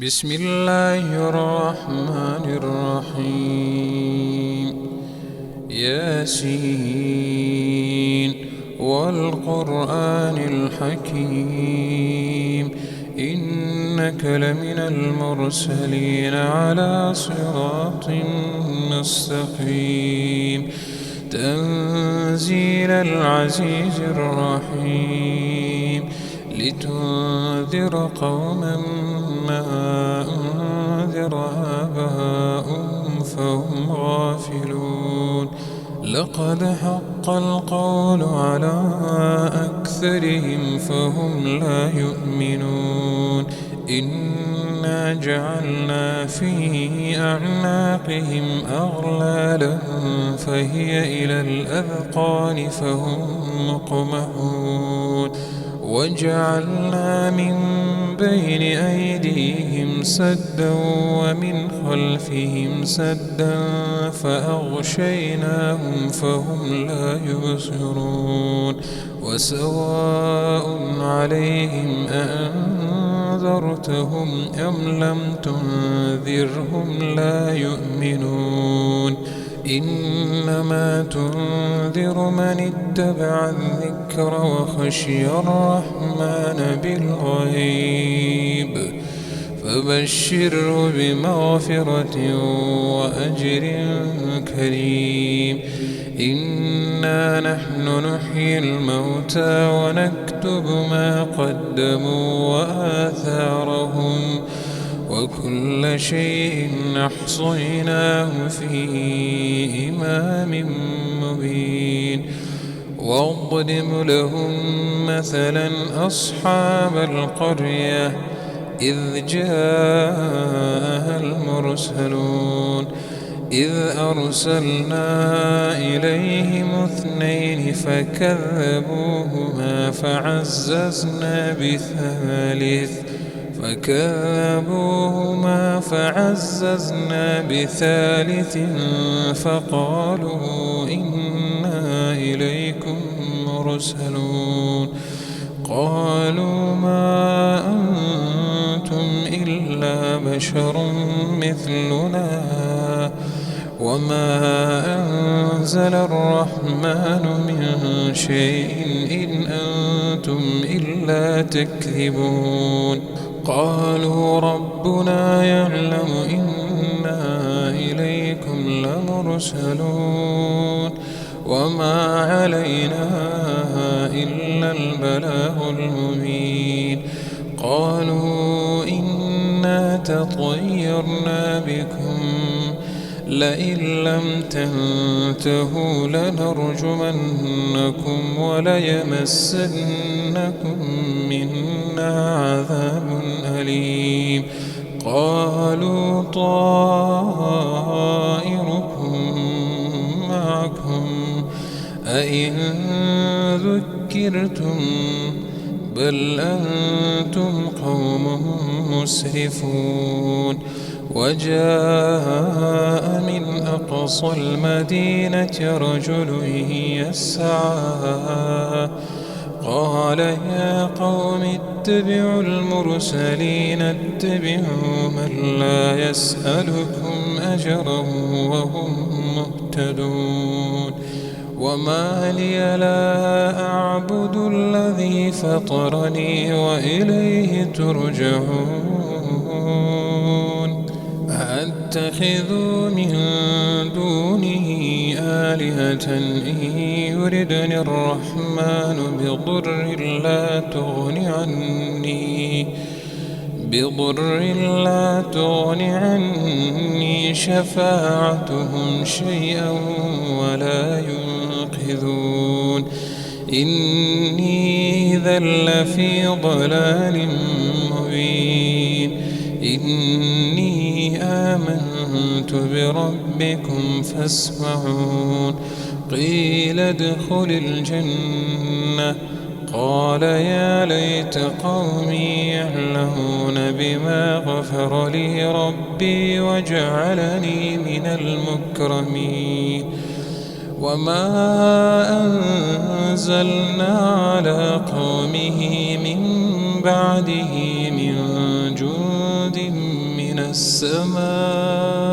بسم الله الرحمن الرحيم. ياسين والقرآن الحكيم إنك لمن المرسلين على صراط مستقيم تنزيل العزيز الرحيم لتنذر قوما ما أنذر آباؤهم فهم غافلون لقد حق القول على أكثرهم فهم لا يؤمنون إنا جعلنا في أعناقهم أغلالا فهي إلى الأذقان فهم مقمحون وجعلنا من بين أيديهم سدا ومن خلفهم سدا فأغشيناهم فهم لا يبصرون وسواء عليهم أأنذرتهم أم لم تنذرهم لا يؤمنون إنما تنذر من اتبع الذكر وخشي الرحمن بالغيب فبشره بمغفرة وأجر كريم إنا نحن نحيي الموتى ونكتب ما قدموا وآثارهم وكل شيء أحصيناه في إمام مبين واضرب لهم مثلا أصحاب القرية إذ جاءها المرسلون إذ أرسلنا إليهم اثنين فكذبوهما فعززنا بثالث فقالوا إنا إليكم مرسلون قالوا ما أنتم إلا بشر مثلنا وما أنزل الرحمن من شيء إن أنتم إلا تكذبون قالوا ربنا يعلم إنا إليكم لمرسلون وما علينا إلا البلاغ المبين قالوا إنا تطيرنا بكم لئن لم تنتهوا لنرجمنكم وليمسنكم منا عذاب أليم قالوا طائركم معكم أئن ذكرتم بل أنتم قوم مسرفون وجاء من أقصى المدينة رجل يسعى قال يا قوم اتبعوا المرسلين اتبعوا من لا يسألكم أجرا وهم مهتدون وما لي لا أعبد الذي فطرني وإليه ترجعون أتخذ من دونه آلهة إن يردني الرحمن بضر لا تغن عني شفاعتهم شيئا ولا ينقذون إني إذا لفي ضلال مبين إني آمنت بربكم فاسمعون قيل ادخل الجنة قال يا ليت قومي يعلمون بما غفر لي ربي وجعلني من المكرمين وما أنزلنا على قومه من بعده من جند من السماء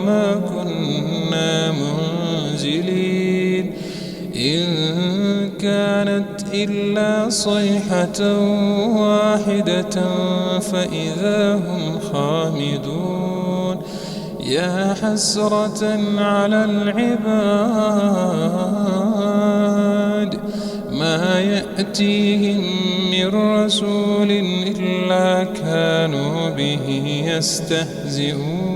وما كنا منزلين إن كانت إلا صيحة واحدة فإذا هم خامدون يا حسرة على العباد ما يأتيهم من رسول إلا كانوا به يستهزئون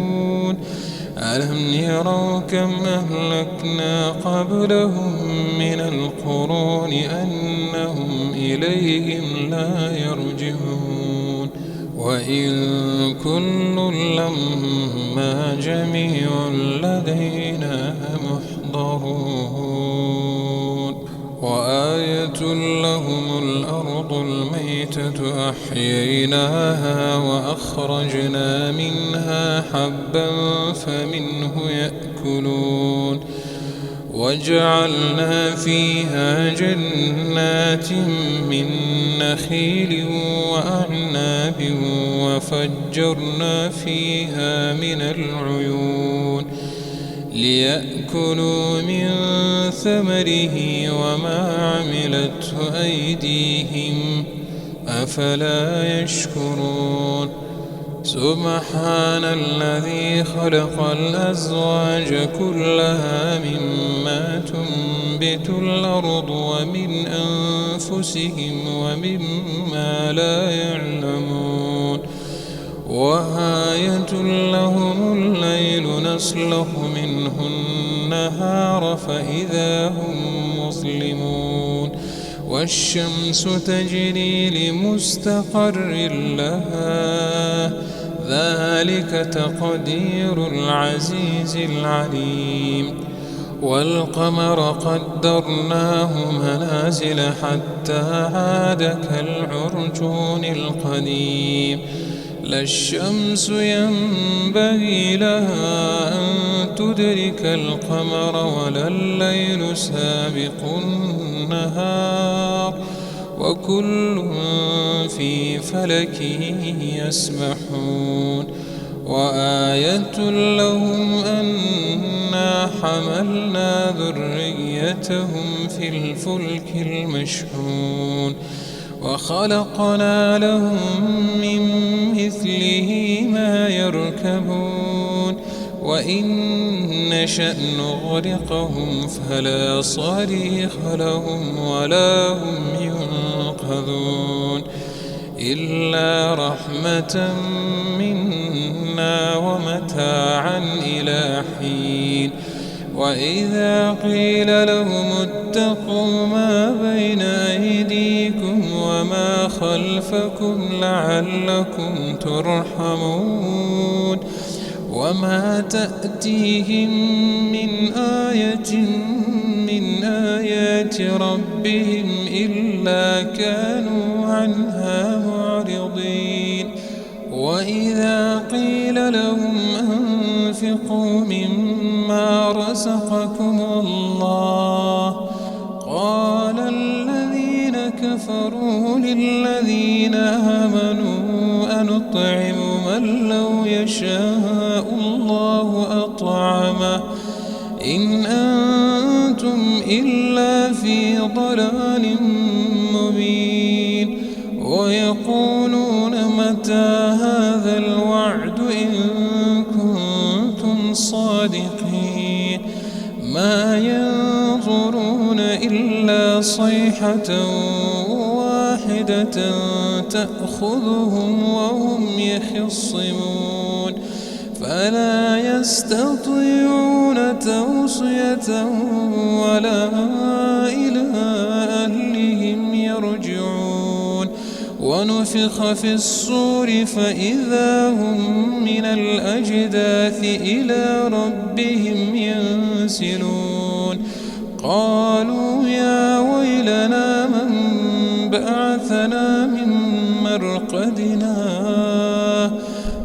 ألم يروا كم أهلكنا قبلهم من القرون أنهم إليهم لا يرجعون وإن كل لما جميع لدينا محضرون وآية لهم الأرض الميتة أحييناها وأخرجنا منها حبا فمنه يأكلون وجعلنا فيها جنات من نخيل وأعناب وفجرنا فيها من العيون ليأكلوا من ثمره وما عملته أيديهم أفلا يشكرون سبحان الذي خلق الأزواج كلها مما تنبت الأرض ومن أنفسهم ومما لا يعلمون وآية لهم الليل نسلخ منه النهار فإذا هم مظلمون والشمس تجري لمستقر لها ذلك تقدير العزيز العليم والقمر قدرناه منازل حتى عاد كالعرجون القديم لا الشمس ينبغي لها أن تدرك القمر ولا الليل سابق النهار وكل في فلك يسبحون وآية لهم أنا حملنا ذريتهم في الفلك المشحون وخلقنا لهم من مثله ما يركبون وإن نشأ نغرقهم فلا صريخ لهم ولا هم ينقذون إلا رحمة منا ومتاعا إلى حين وإذا قيل لهم اتقوا ما بين أيديكم وما خلفكم لعلكم ترحمون وما تأتيهم من آية من آيات ربهم إلا كانوا عنها معرضين وإذا قيل لهم أنفقوا مما رزقكم الله قال الذين كفروا للذين آمنوا أنطعم من لو يشاء الله أطعمه إن أنتم إلا في ضلال مبين ويقولون متى هذا الوعد إن كنتم صادقين ما ينظرون إلا صيحة واحدة تأخذهم وهم يخصمون فلا يستطيعون توصية ولا إلى أهلهم يرجعون ونفخ في الصور فإذا هم من الأجداث إلى ربهم ينسلون قالوا يا ويلنا من بعثنا من مرقدنا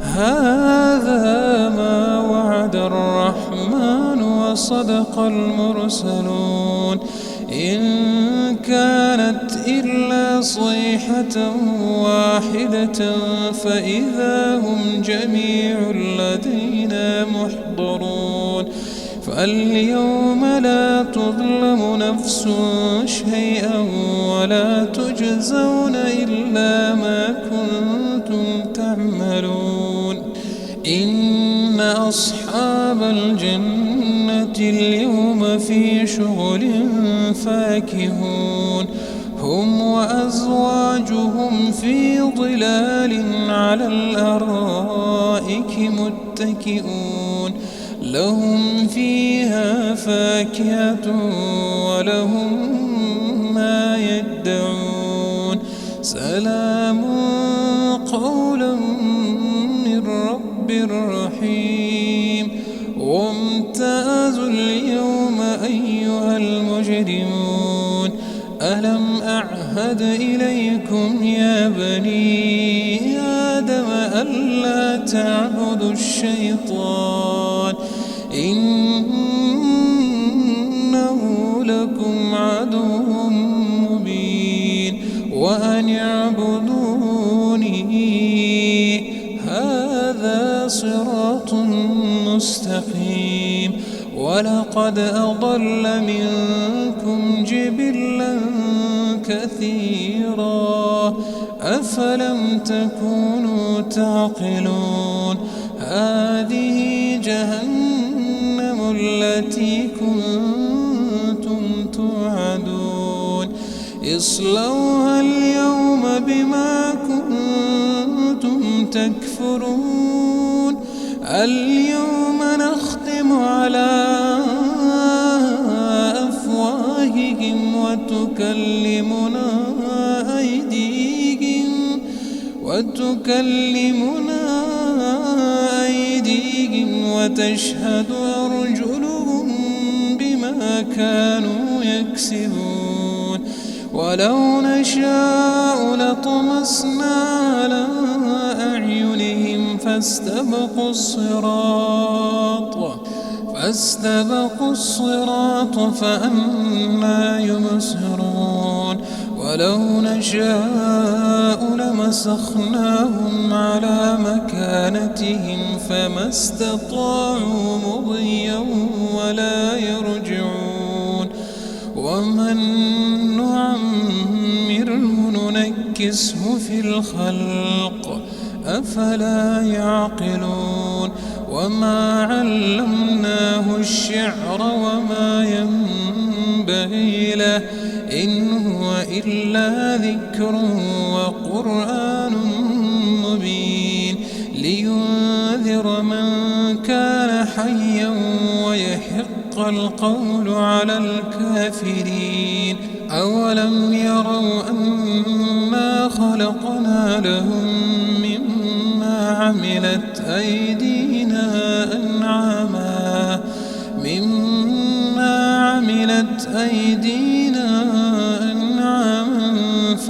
هذا ما وعد الرحمن وصدق المرسلون إن كانت إلا صيحة واحدة فإذا هم جميع لدينا محضرون فاليوم لا تظلم نفس شيئا ولا تجزون إلا ما كنتم تعملون إن أصحاب الجنة اليوم في شغل فاكهون هم وأزواجهم في ظلال على الأرائك متكئون لهم فيها فاكهة ولهم ما يدعون سلام قولا من رب رحيم وامتازوا اليوم أيها المجرمون ألم أعهد إليكم يا بني آدم ألا تعبدوا الشيطان إنه لكم عدو مبين وأن اعبدوني هذا صراط مستقيم ولقد أضل منكم جبلا كثيرا أفلم تكونوا تعقلون هذه جهنم التي كنتم توعدون اصلوها اليوم بما كنتم تكفرون اليوم نختم على أفواههم وتكلمنا أيديهم وتشهد أرجلهم بما كانوا يكسبون ولو نشاء لطمسنا على أعينهم فاستبقوا الصراط فأنى يبصرون ولو نشاء لمسخناهم على مكانتهم فما استطاعوا مضيا ولا يرجعون ومن نعمره ننكسه في الخلق أفلا يعقلون وما علمناه الشعر وما ينبغي له إن هو إلا ذكر وقرآن مبين لينذر من كان حيا ويحق القول على الكافرين أولم يروا أنا خلقنا لهم مما عملت أيدينا أنعاما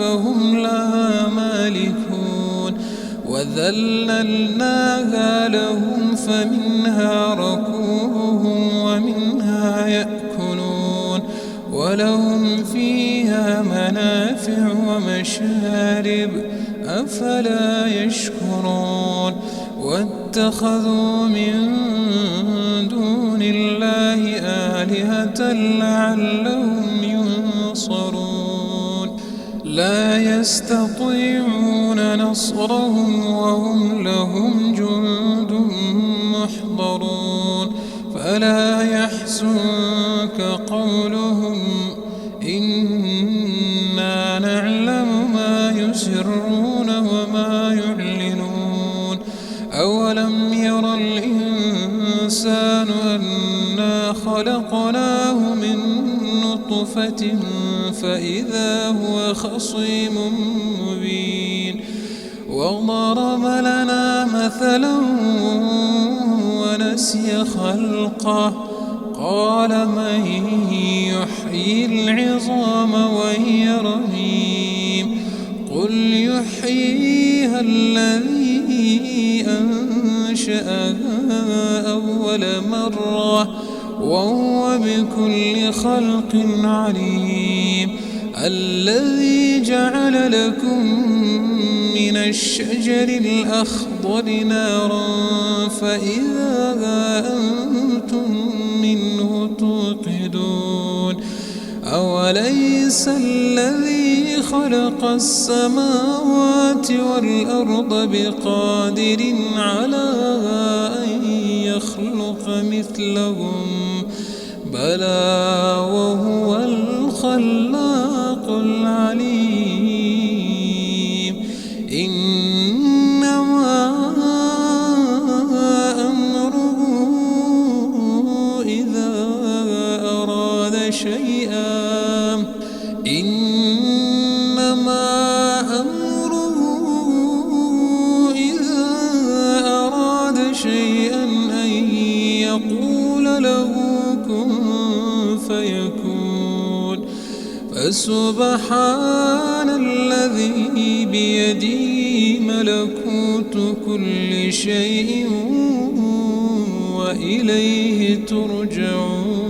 فهم لها مالكون وذللناها لهم فمنها ركوبهم ومنها يأكلون ولهم فيها منافع ومشارب أفلا يشكرون واتخذوا من دون الله آلهة لعلهم ينصرون لا يستطيعون نصرهم وهم لهم جند محضرون فلا يحزنك قولهم إنا نعلم ما يسرون وما يعلنون أولم ير الإنسان أنا خلقناه من نطفة فإذا هو خصيم مبين وضرب لنا مثلا ونسي خلقه قال من يحيي العظام وهي رميم قل يحييها الذي أنشأها أول مرة وهو بكل خلق عليم الذي جعل لكم من الشجر الأخضر نارا فإذا أنتم منه توقدون أوليس الذي خلق السماوات والأرض بقادر على أن يخلق مثلهم بلى وهو الخلاق العليم إنما أمره إذا أراد شيئا أن يقول له كن فيكون فسبحان الذي بيده ملكوت كل شيء وإليه ترجعون.